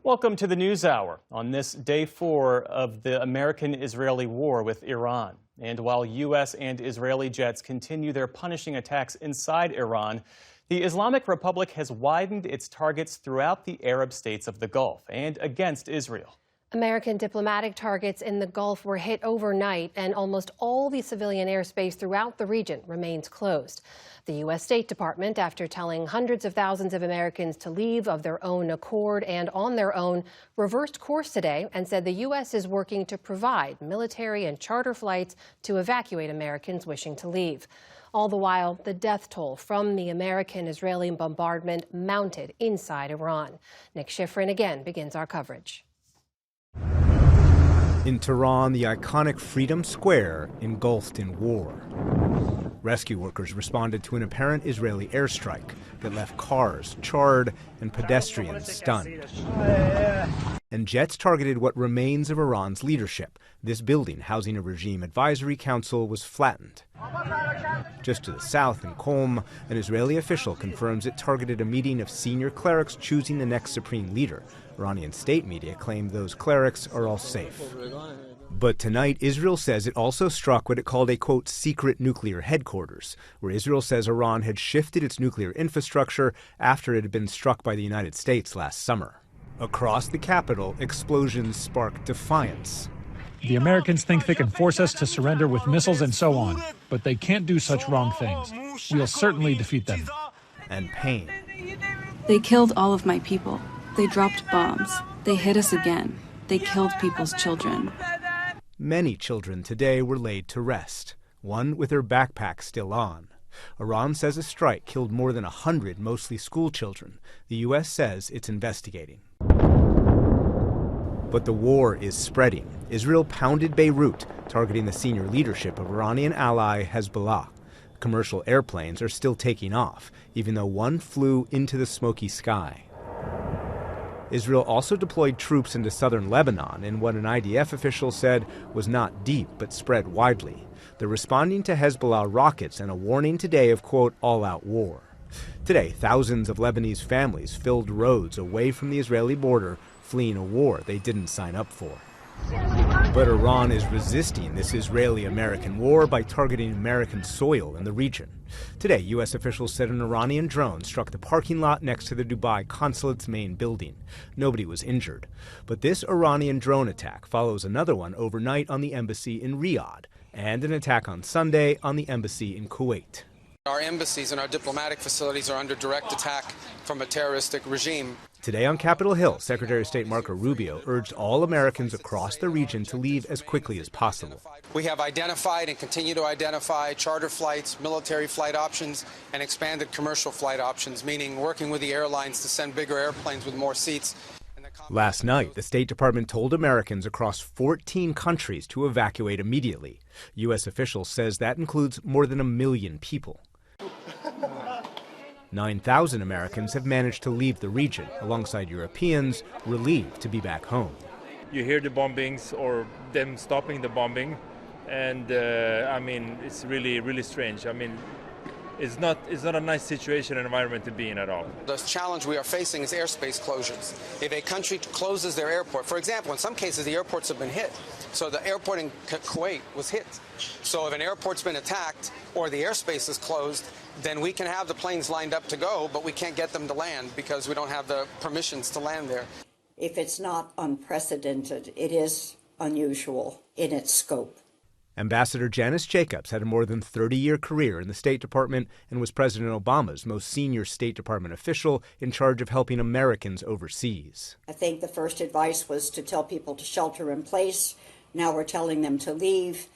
Welcome to the News Hour on this day 4 of the American-Israeli war with Iran. And while U.S. and Israeli jets continue their punishing attacks inside Iran, the Islamic Republic has widened its targets throughout the Arab states of the Gulf and against Israel. American diplomatic targets in the Gulf were hit overnight, and almost all the civilian airspace throughout the region remains closed. The U.S. State Department, after telling hundreds of thousands of Americans to leave of their own accord and on their own, reversed course today and said the U.S. is working to provide military and charter flights to evacuate Americans wishing to leave. All the while, the death toll from the American-Israeli bombardment mounted inside Iran. Nick Schifrin again begins our coverage. In Tehran, the iconic Freedom Square engulfed in war. Rescue workers responded to an apparent Israeli airstrike that left cars charred and pedestrians stunned. And jets targeted what remains of Iran's leadership. This building, housing a regime advisory council, was flattened. Just to the south, in Qom, an Israeli official confirms it targeted a meeting of senior clerics choosing the next supreme leader. Iranian state media claim those clerics are all safe. But tonight, Israel says it also struck what it called a, quote, secret nuclear headquarters, where Israel says Iran had shifted its nuclear infrastructure after it had been struck by the United States last summer. Across the capital, explosions sparked defiance. The Americans think they can force us to surrender with missiles and so on, but they can't do such wrong things. We'll certainly defeat them. And pain. They killed all of my people. They dropped bombs. They hit us again. They killed people's children. Many children today were laid to rest, one with her backpack still on. Iran says a strike killed more than 100, mostly school children. The U.S. says it's investigating. But the war is spreading. Israel pounded Beirut, targeting the senior leadership of Iranian ally Hezbollah. Commercial airplanes are still taking off, even though one flew into the smoky sky. Israel also deployed troops into southern Lebanon in what an IDF official said was not deep but spread widely. They're responding to Hezbollah rockets and a warning today of, quote, all-out war. Today, thousands of Lebanese families filled roads away from the Israeli border, fleeing a war they didn't sign up for. But Iran is resisting this Israeli-American war by targeting American soil in the region. Today, U.S. officials said an Iranian drone struck the parking lot next to the Dubai consulate's main building. Nobody was injured. But this Iranian drone attack follows another one overnight on the embassy in Riyadh and an attack on Sunday on the embassy in Kuwait. Our embassies and our diplomatic facilities are under direct attack from a terroristic regime. Today on Capitol Hill, Secretary of State Marco Rubio urged all Americans across the region to leave as quickly as possible. We have identified and continue to identify charter flights, military flight options, and expanded commercial flight options, meaning working with the airlines to send bigger airplanes with more seats. Last night, the State Department told Americans across 14 countries to evacuate immediately. U.S. officials says that includes more than 1 million people. 9,000 Americans have managed to leave the region, alongside Europeans relieved to be back home. You hear the bombings or them stopping the bombing, and it's really strange. It's not a nice situation and environment to be in at all. The challenge we are facing is airspace closures. If a country closes their airport, for example, in some cases the airports have been hit. So the airport in Kuwait was hit. So if an airport's been attacked or the airspace is closed, then we can have the planes lined up to go, but we can't get them to land because we don't have the permissions to land there. If it's not unprecedented, it is unusual in its scope. Ambassador Janice Jacobs had a more than 30-year career in the State Department and was President Obama's most senior State Department official in charge of helping Americans overseas. I think the first advice was to tell people to shelter in place. Now we're telling them to leave.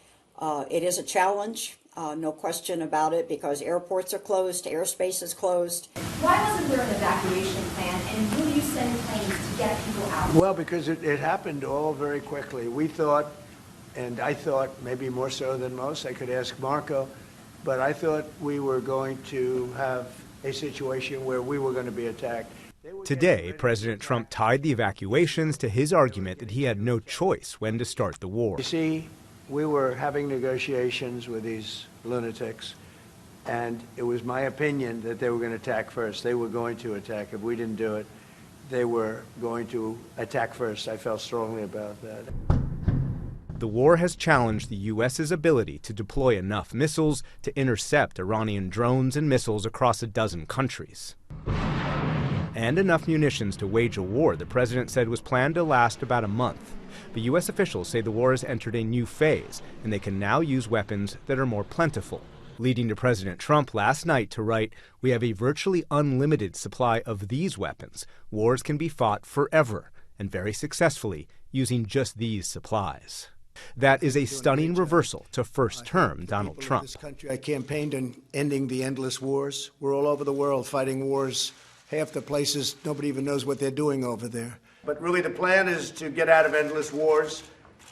It is a challenge, no question about it, because airports are closed, airspace is closed. Why wasn't there an evacuation plan, and will you send planes to get people out? Well, because it happened all very quickly. We thought, and I thought maybe more so than most, I could ask Marco, but I thought we were going to have a situation where we were going to be attacked. Today, President Trump tied the evacuations to his argument that he had no choice when to start the war. You see, we were having negotiations with these lunatics, and it was my opinion that they were going to attack first. They were going to attack if we didn't do it. they were going to attack first. I felt strongly about that. The war has challenged the U.S.'s ability to deploy enough missiles to intercept Iranian drones and missiles across a dozen countries. And enough munitions to wage a war the president said was planned to last about a month. But U.S. officials say the war has entered a new phase, and they can now use weapons that are more plentiful, leading to President Trump last night to write, "We have a virtually unlimited supply of these weapons. Wars can be fought forever, and very successfully, using just these supplies." That is a stunning reversal to first-term Donald Trump. This country, I campaigned on ending the endless wars. We're all over the world fighting wars. Half the places, nobody even knows what they're doing over there. But really the plan is to get out of endless wars,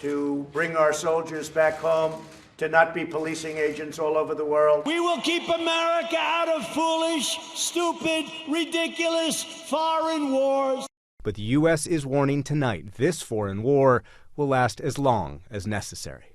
to bring our soldiers back home, to not be policing agents all over the world. We will keep America out of foolish, stupid, ridiculous foreign wars. But the U.S. is warning tonight this foreign war will last as long as necessary.